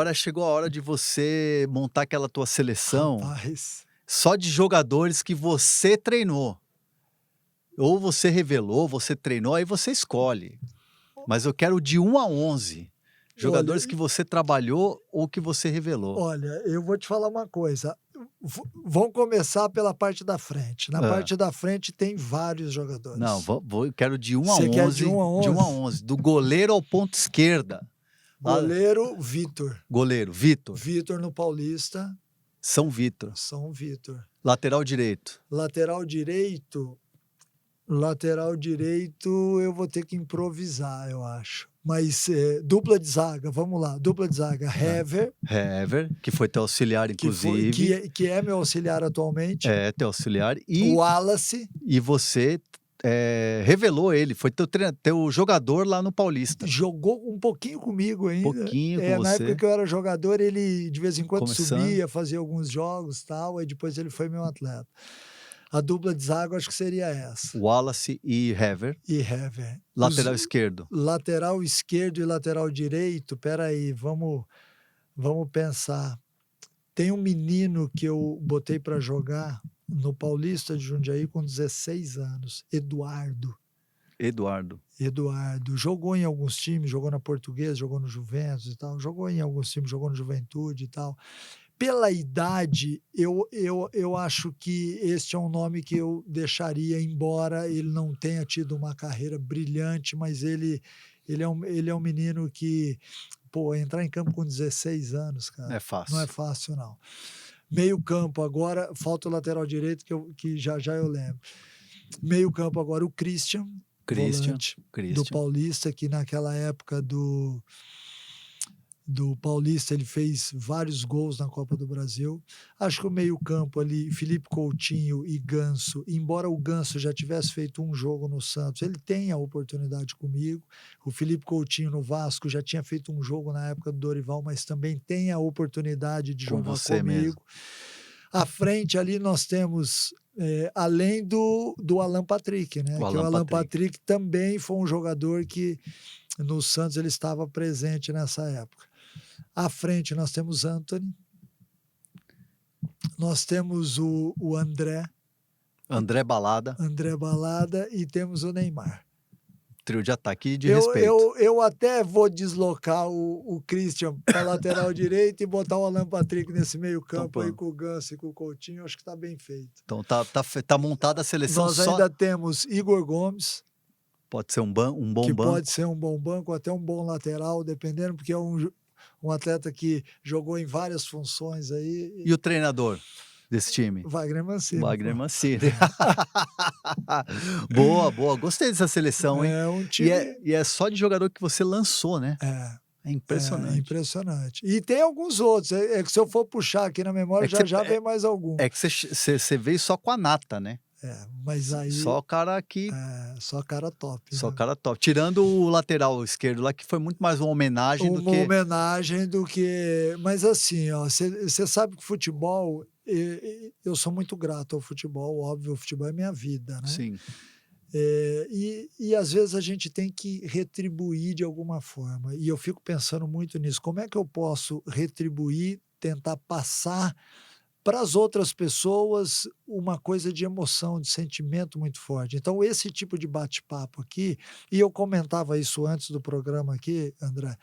agora chegou a hora de você montar aquela tua seleção Rapaz, só de jogadores que você treinou. Ou você revelou, você treinou, aí você escolhe. Mas eu quero de 1 a 11 olha, jogadores que você trabalhou ou que você revelou. olha, eu vou te falar uma coisa. Vamos começar pela parte da frente. Na Hã. parte da frente tem vários Não, jogadores. eu quero de 1 a Você quer de 1 a 11, de 1 a 11? 11, do goleiro ao ponta esquerda. Lá, Goleiro, Vitor. goleiro, Vitor, Vitor no Paulista, São Vitor. São Vitor. Lateral direito, Lateral direito, lateral direito eu vou ter que improvisar, eu acho. Mas dupla de zaga, vamos lá. Dupla de zaga, Hever, Hever, que foi teu auxiliar, inclusive. que é meu auxiliar atualmente. É, teu auxiliar. O Wallace E você revelou ele, foi teu jogador lá no Paulista. jogou um pouquinho comigo ainda. Pouquinho com Na época você, que eu era jogador, ele de vez em quando começando. subia, fazia alguns jogos e tal, aí depois ele foi meu atleta. A dupla de zaga eu acho que seria essa. Wallace e Hever. E Hever. Lateral esquerdo. Lateral esquerdo e lateral direito, peraí, vamos pensar. Tem um menino que eu botei para jogar no Paulista de Jundiaí com 16 anos, Eduardo. Eduardo. Eduardo jogou em alguns times, jogou na Portuguesa, jogou no Juventus e tal, jogou em alguns times, jogou no Juventude e tal. Pela idade, eu acho que este é um nome que eu deixaria, embora ele não tenha tido uma carreira brilhante, mas ele é um menino que, pô, entrar em campo com 16 anos, Não cara, é não é fácil. fácil, não. Meio campo agora, falta o lateral direito, que já eu lembro. Meio campo agora, o Christian, volante do Christian. Paulista, que naquela época do Paulista ele fez vários gols na Copa do Brasil. Acho que o meio-campo ali, Felipe Coutinho e Ganso, embora o Ganso já tivesse feito um jogo no Santos, ele tem a oportunidade comigo. O Felipe Coutinho no Vasco já tinha feito um jogo na época do Dorival, mas também tem a oportunidade de Com jogar você comigo. mesmo. À frente ali nós temos, além do Alan Patrick, né? O Que o Alan Alan Patrick. Patrick também foi um jogador que no Santos ele estava presente nessa época. À frente nós temos Antony, nós temos o André Balada, André Balada e temos o Neymar. trio de ataque de respeito. Eu até vou deslocar o Christian para lateral direito e botar o Alan Patrick nesse meio campo aí com o Ganso e com o Coutinho, acho que está bem feito. Então tá montada a seleção Nós só. ainda temos Igor Gomes, Pode ser um bom que banco. pode ser um bom banco, até um bom lateral, dependendo, porque é um atleta que jogou em várias funções aí. E o treinador desse time? Wagner Mancini. Wagner Mancini. Boa, boa. Gostei dessa seleção, hein? É um time. E é só de jogador que você lançou, né? É impressionante. impressionante. E tem alguns outros. É que se eu for puxar aqui na memória, já vem mais algum. É que você veio só com a nata, né? Mas aí. Só o cara que. Só cara top. Só né? cara top. Tirando o lateral esquerdo lá, que foi muito mais uma homenagem do que. Uma homenagem do que. Mas assim, ó, você sabe que futebol. Eu sou muito grato ao futebol, óbvio, o futebol é minha vida, né? Sim. E às vezes a gente tem que retribuir de alguma forma. E eu fico pensando muito nisso. Como é que eu posso retribuir, tentar passar para as outras pessoas uma coisa de emoção, de sentimento muito forte? Então, esse tipo de bate-papo aqui, e eu comentava isso antes do programa aqui, André,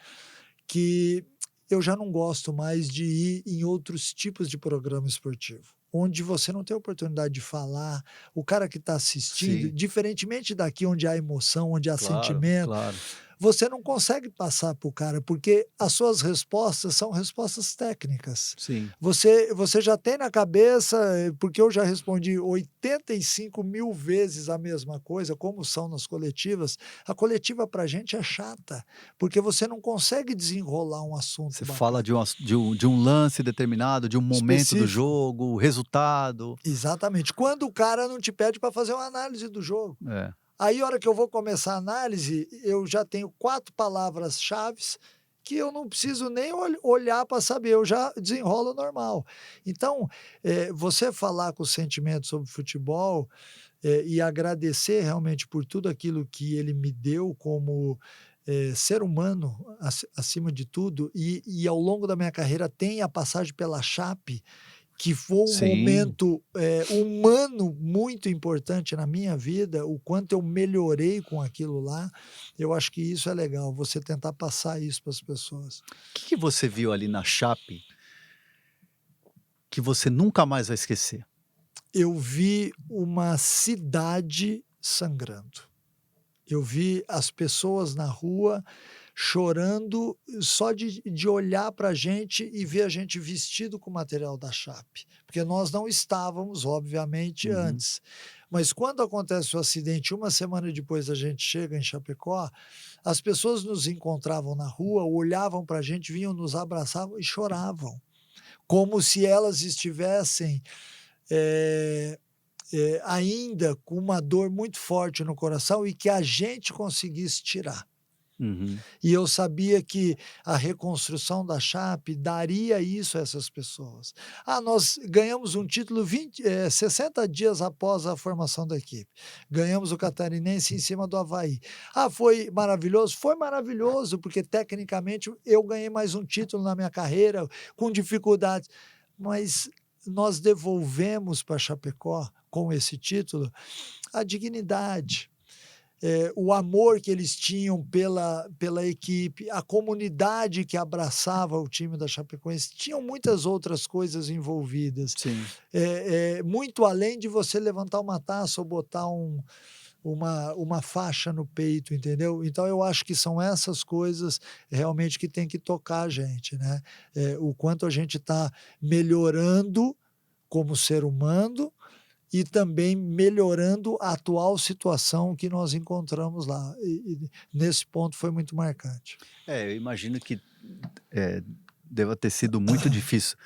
que eu já não gosto mais de ir em outros tipos de programa esportivo, onde você não tem a oportunidade de falar, o cara que está assistindo, Sim. diferentemente daqui onde há emoção, onde há Claro, sentimento, claro. você não consegue passar para o cara, porque as suas respostas são respostas técnicas. Sim. Você já tem na cabeça, porque eu já respondi 85 mil vezes a mesma coisa, como são nas coletivas. A coletiva para a gente é chata, porque você não consegue desenrolar um assunto Você bacana. fala de um lance determinado, de um momento do Específico. jogo, o resultado. Exatamente. Quando o cara não te pede para fazer uma análise do jogo. É. Aí, a hora que eu vou começar a análise, eu já tenho 4 palavras-chave que eu não preciso nem olhar para saber, eu já desenrolo normal. Então, você falar com sentimento sobre futebol e agradecer realmente por tudo aquilo que ele me deu como ser humano acima de tudo, e ao longo da minha carreira tem a passagem pela Chape, que foi um Sim. momento, humano muito importante na minha vida, o quanto eu melhorei com aquilo lá, eu acho que isso é legal, você tentar passar isso para as pessoas. O que que você viu ali na Chape que você nunca mais vai esquecer? Eu vi uma cidade sangrando. Eu vi as pessoas na rua chorando só de olhar para a gente e ver a gente vestido com o material da Chape, porque nós não estávamos, obviamente, Uhum. antes. Mas quando acontece o acidente, uma semana depois a gente chega em Chapecó, as pessoas nos encontravam na rua, olhavam para a gente, vinham, nos abraçavam e choravam, como se elas estivessem, eh ainda com uma dor muito forte no coração e que a gente conseguisse tirar. Uhum. E eu sabia que a reconstrução da Chape daria isso a essas pessoas. Ah, nós ganhamos um título 60 dias após a formação da equipe. Ganhamos o Catarinense em cima do Avaí. Ah, foi maravilhoso? Foi maravilhoso, porque tecnicamente eu ganhei mais um título na minha carreira, com dificuldades. Mas nós devolvemos para Chapecó, com esse título, a dignidade, o amor que eles tinham pela equipe, a comunidade que abraçava o time da Chapecoense, tinham muitas outras coisas envolvidas, Sim. muito além de você levantar uma taça ou botar uma faixa no peito, entendeu? Então eu acho que são essas coisas realmente que tem que tocar a gente, né? O quanto a gente está melhorando como ser humano e também melhorando a atual situação que nós encontramos lá. E nesse ponto foi muito marcante. Eu imagino que, eh, deva ter sido muito difícil.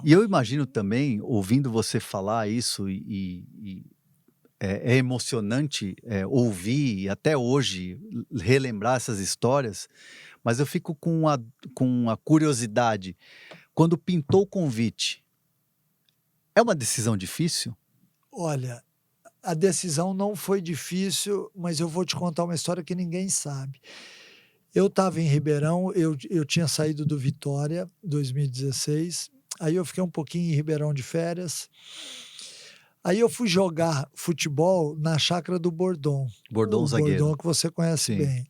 E eu imagino também, ouvindo você falar isso é emocionante, ouvir e até hoje relembrar essas histórias, mas eu fico com a curiosidade, quando pintou o convite, é uma decisão difícil? Olha, a decisão não foi difícil, mas eu vou te contar uma história que ninguém sabe. Eu estava em Ribeirão, eu tinha saído do Vitória, 2016, aí eu fiquei um pouquinho em Ribeirão de férias, aí eu fui jogar futebol na chácara do Bordon, Bordão o Bordon zagueiro. que você conhece Sim. bem.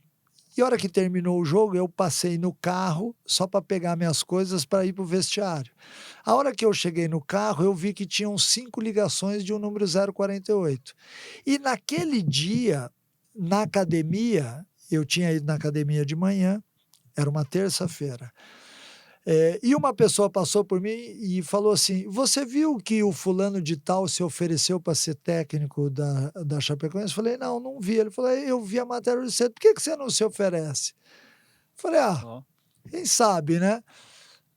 E a hora que terminou o jogo, eu passei no carro só para pegar minhas coisas para ir para o vestiário. A hora que eu cheguei no carro, eu vi que tinham 5 ligações de um número 048. E naquele dia, na academia, eu tinha ido na academia de manhã, era uma terça-feira, e uma pessoa passou por mim e falou assim: "Você viu que o fulano de tal se ofereceu para ser técnico da Chapecoense?" Eu falei: "Não, não vi." Ele falou: "Eu vi a matéria hoje cedo, por que que você não se oferece?" Eu falei: "Ah, Ó. quem sabe, né?"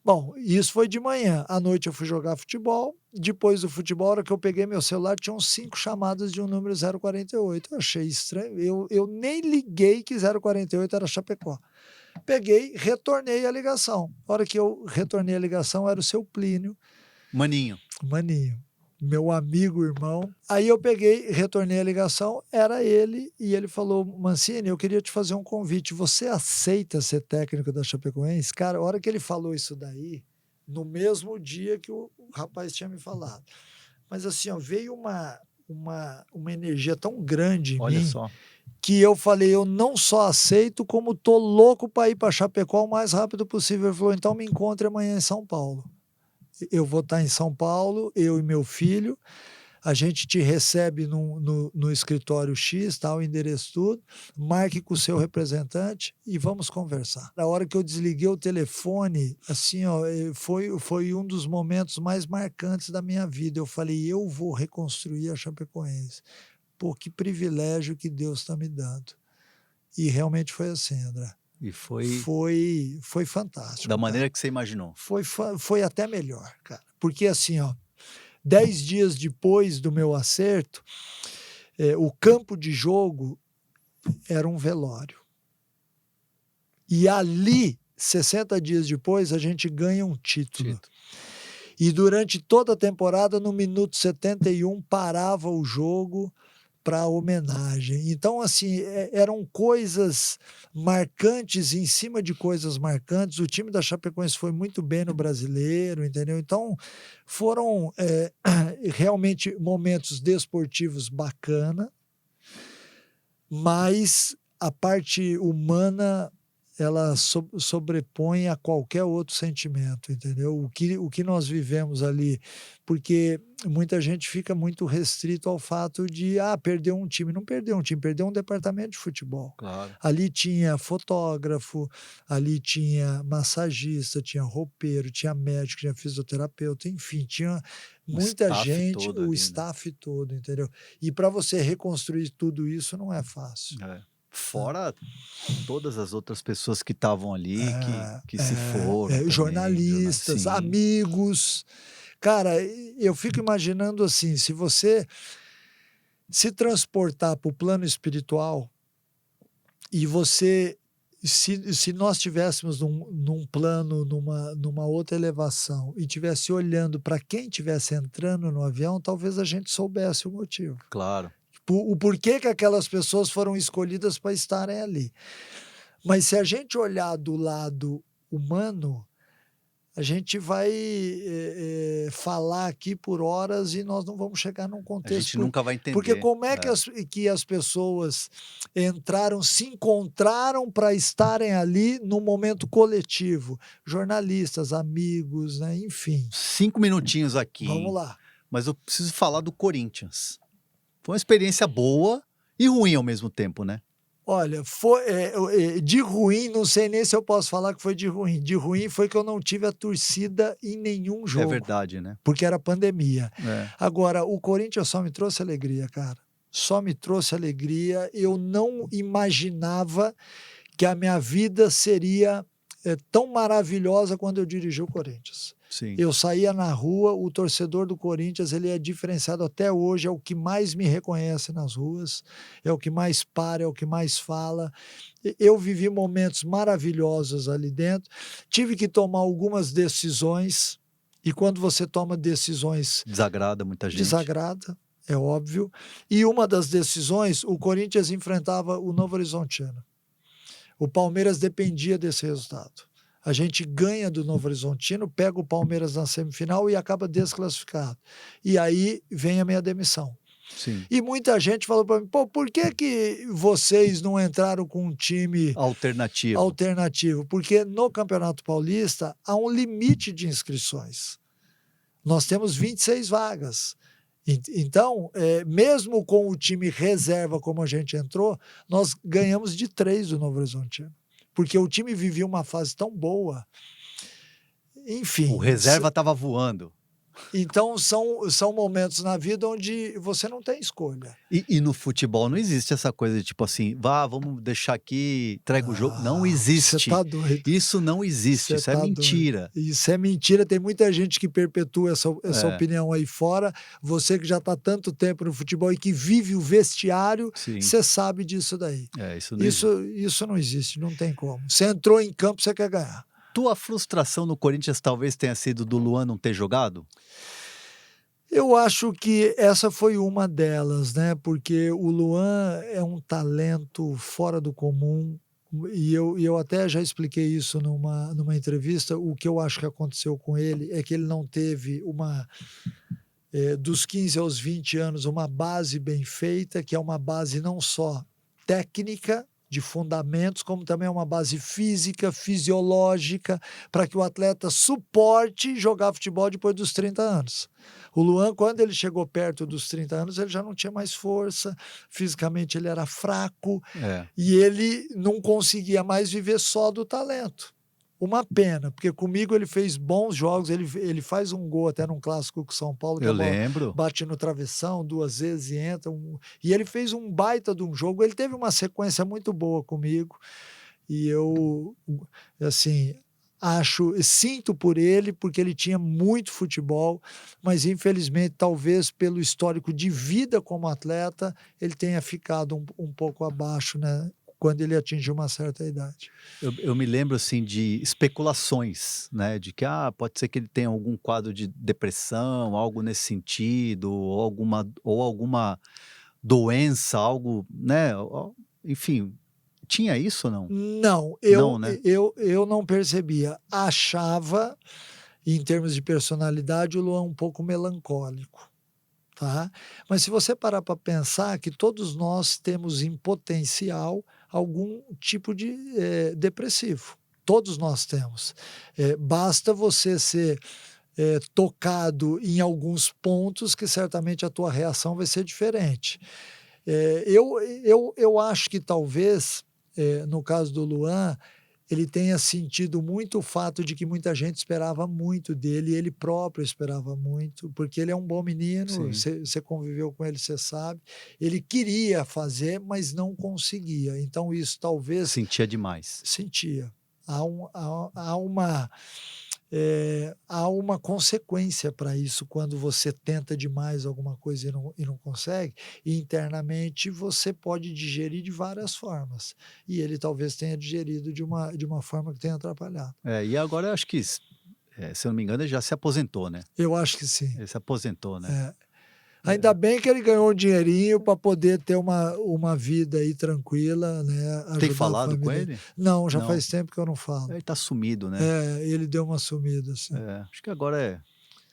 Bom, isso foi de manhã. À noite eu fui jogar futebol. Depois do futebol, a hora que eu peguei meu celular, tinham 5 chamadas de um número 048. Eu achei estranho. Eu nem liguei que 048 era Chapecó. Peguei, retornei a ligação. A hora que eu retornei a ligação, era o seu Plínio, Maninho. Maninho, meu amigo, irmão. Aí eu peguei, retornei a ligação, era ele, e ele falou: "Mancini, eu queria te fazer um convite. Você aceita ser técnico da Chapecoense?" Cara, a hora que ele falou isso daí, no mesmo dia que o rapaz tinha me falado. Mas assim, ó, veio uma energia tão grande em Olha mim, só. que eu falei: "Eu não só aceito, como tô louco para ir para Chapecó o mais rápido possível." Ele falou: "Então me encontre amanhã em São Paulo. Eu vou estar em São Paulo, eu e meu filho, a gente te recebe no escritório X, tal, endereço tudo, marque com o seu representante e vamos conversar." Na hora que eu desliguei o telefone, assim, ó, foi um dos momentos mais marcantes da minha vida. Eu falei: "Eu vou reconstruir a Chapecoense. Pô, que privilégio que Deus está me dando." E realmente foi assim, André. E foi Foi da fantástico, cara. maneira que você imaginou. Foi até melhor, cara. Porque assim, ó, 10 dias depois do meu acerto, o campo de jogo era um velório. E ali, 60 dias depois, a gente ganha um título. Tito. E durante toda a temporada, no minuto 71, parava o jogo para homenagem. Então, assim, eram coisas marcantes em cima de coisas marcantes. O time da Chapecoense foi muito bem no Brasileiro, entendeu? Então, foram realmente momentos desportivos bacana, mas a parte humana ela sobrepõe a qualquer outro sentimento, entendeu? O que nós vivemos ali, porque muita gente fica muito restrito ao fato de, perdeu um time. Não perdeu um time, perdeu um departamento de futebol. Claro. Ali tinha fotógrafo, ali tinha massagista, tinha roupeiro, tinha médico, tinha fisioterapeuta, enfim, tinha O muita staff gente, todo o ali, né? staff todo, entendeu? E para você reconstruir tudo isso não é fácil. É. Fora todas as outras pessoas que estavam ali, que se foram também, Jornalistas, sim, amigos. Cara, eu fico imaginando assim, se você se transportar para o plano espiritual e você, se nós estivéssemos num plano, numa outra elevação e tivesse olhando para quem estivesse entrando no avião, talvez a gente soubesse o motivo. claro. O porquê que aquelas pessoas foram escolhidas para estarem ali. Mas se a gente olhar do lado humano, a gente vai falar aqui por horas e nós não vamos chegar num A contexto. gente nunca vai Porque entender. como é que É. as pessoas entraram, se encontraram para estarem ali no momento coletivo? Jornalistas, amigos, né? Enfim. 5 minutinhos aqui, Vamos hein? lá. Mas eu preciso falar do Corinthians. Foi uma experiência boa e ruim ao mesmo tempo, né? Olha, de ruim, não sei nem se eu posso falar que foi de ruim. De ruim foi que eu não tive a torcida em nenhum É jogo, verdade, né? porque era pandemia. É. Agora, o Corinthians só me trouxe alegria, cara. Só me trouxe alegria. Eu não imaginava que a minha vida seria tão maravilhosa quando eu dirigi o Corinthians. Sim. Eu saía na rua, o torcedor do Corinthians, ele é diferenciado até hoje, é o que mais me reconhece nas ruas, é o que mais para, é o que mais fala. Eu vivi momentos maravilhosos ali dentro, tive que tomar algumas decisões, e quando você toma decisões, Desagrada muita gente. desagrada, é óbvio. E uma das decisões, o Corinthians enfrentava o Novo Horizontino. O Palmeiras dependia desse resultado. A gente ganha do Novo Horizontino, pega o Palmeiras na semifinal e acaba desclassificado. E aí vem a minha demissão. Sim. E muita gente falou para mim, pô, por que vocês não entraram com um time Alternativo. alternativo? Porque no Campeonato Paulista há um limite de inscrições. Nós temos 26 vagas. Então, mesmo com o time reserva como a gente entrou, nós ganhamos de 3 do Novo Horizontino. Porque o time vivia uma fase tão boa. Enfim. O reserva estava voando. Então, são momentos na vida onde você não tem escolha. E no futebol não existe essa coisa de tipo assim, vamos deixar aqui, entrega o jogo. Não existe. Você tá doido. Isso não existe, Você isso é tá mentira. doido. Isso é mentira. Tem muita gente que perpetua essa É. opinião aí fora. Você que já está tanto tempo no futebol e que vive o vestiário, Sim. você sabe disso daí. Isso não existe. Isso não existe, não tem como. Você entrou em campo, você quer ganhar. Tua frustração no Corinthians talvez tenha sido do Luan não ter jogado? Eu acho que essa foi uma delas, né? Porque o Luan é um talento fora do comum. E eu até já expliquei isso numa entrevista. O que eu acho que aconteceu com ele é que ele não teve dos 15 aos 20 anos, uma base bem feita, que é uma base não só técnica, de fundamentos, como também é uma base física, fisiológica, para que o atleta suporte jogar futebol depois dos 30 anos. O Luan, quando ele chegou perto dos 30 anos, ele já não tinha mais força, fisicamente ele era fraco, e ele não conseguia mais viver só do talento. Uma pena, porque comigo ele fez bons jogos, ele faz um gol até num clássico com o São Paulo, que Eu a bola lembro. bate no travessão 2 vezes e entra. E ele fez um baita de um jogo, ele teve uma sequência muito boa comigo, e eu, assim, sinto por ele, porque ele tinha muito futebol, mas infelizmente, talvez pelo histórico de vida como atleta, ele tenha ficado um pouco abaixo, né? Quando ele atingiu uma certa idade. Eu me lembro assim de especulações, né? De que pode ser que ele tenha algum quadro de depressão, algo nesse sentido, ou alguma doença, algo, né? Enfim, tinha isso ou não? Não, Não, né? eu não percebia. Achava, em termos de personalidade, o Luan um pouco melancólico, tá? Mas se você parar para pensar que todos nós temos em potencial algum tipo de depressivo. Todos nós temos. Basta você ser tocado em alguns pontos que certamente a tua reação vai ser diferente. Eu acho que talvez, no caso do Luan, ele tenha sentido muito o fato de que muita gente esperava muito dele, e ele próprio esperava muito, porque ele é um bom menino, Sim. você conviveu com ele, você sabe. Ele queria fazer, mas não conseguia. Então isso talvez Sentia demais. sentia. Há uma consequência para isso quando você tenta demais alguma coisa e não consegue, e internamente você pode digerir de várias formas. E ele talvez tenha digerido de uma forma que tenha atrapalhado. E agora eu acho que, se eu não me engano, ele já se aposentou, né? Eu acho que sim. Ele se aposentou, né? É. Ainda bem que ele ganhou um dinheirinho para poder ter uma vida aí tranquila, né, Tem ajudar a falado com família. ele? Não, já Não. faz tempo que eu não falo. Ele tá sumido, né? Ele deu uma sumida, assim. Acho que agora é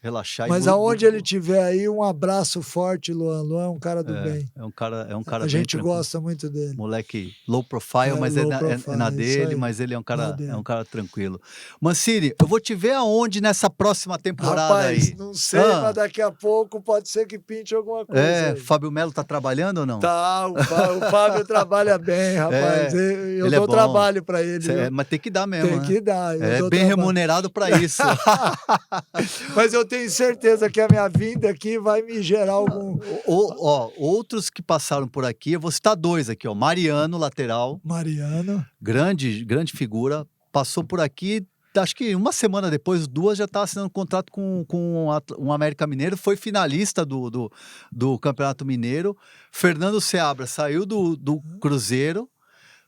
relaxar Mas aonde ele estiver aí, um abraço forte, Luan. Luan é um cara do bem. É um cara A bem gente tranquilo. gosta muito dele. Moleque low profile, mas Low é profile, na isso dele, aí, mas ele é um na cara, dele. tranquilo. Mancini, eu vou te ver aonde nessa próxima temporada Rapaz, aí? não sei, mas daqui a pouco pode ser que pinte alguma coisa aí. Fábio Melo tá trabalhando ou não? Tá, o Fábio trabalha bem, rapaz. Eu ele é dou bom. trabalho para ele, viu? Mas tem que dar mesmo, Tem né? que dar, eu dou bem trabalho. remunerado para isso. Mas eu tenho certeza que a minha vinda aqui vai me gerar algum... Outros que passaram por aqui, eu vou citar dois aqui, ó. Mariano, lateral, Mariano. grande figura, passou por aqui, acho que uma semana depois, 2, já estava assinando contrato com um América Mineiro, foi finalista do Campeonato Mineiro. Fernando Seabra saiu do Cruzeiro,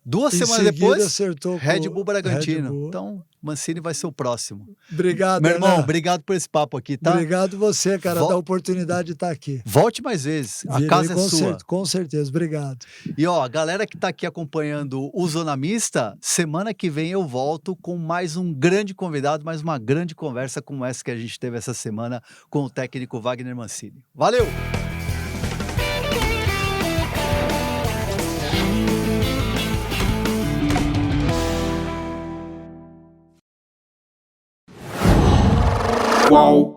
2 Em semanas seguida, depois, acertou com Red Bull Bragantino. Red Bull. Então, Mancini vai ser o próximo. Obrigado, Meu irmão, Hernan. obrigado por esse papo aqui, tá? Obrigado você, cara, da oportunidade de estar aqui. Volte mais vezes, a Virei, casa é sua. Com certeza, obrigado. E ó, a galera que tá aqui acompanhando o Zona Mista, semana que vem eu volto com mais um grande convidado, mais uma grande conversa como essa que a gente teve essa semana com o técnico Wagner Mancini. Valeu! Qual?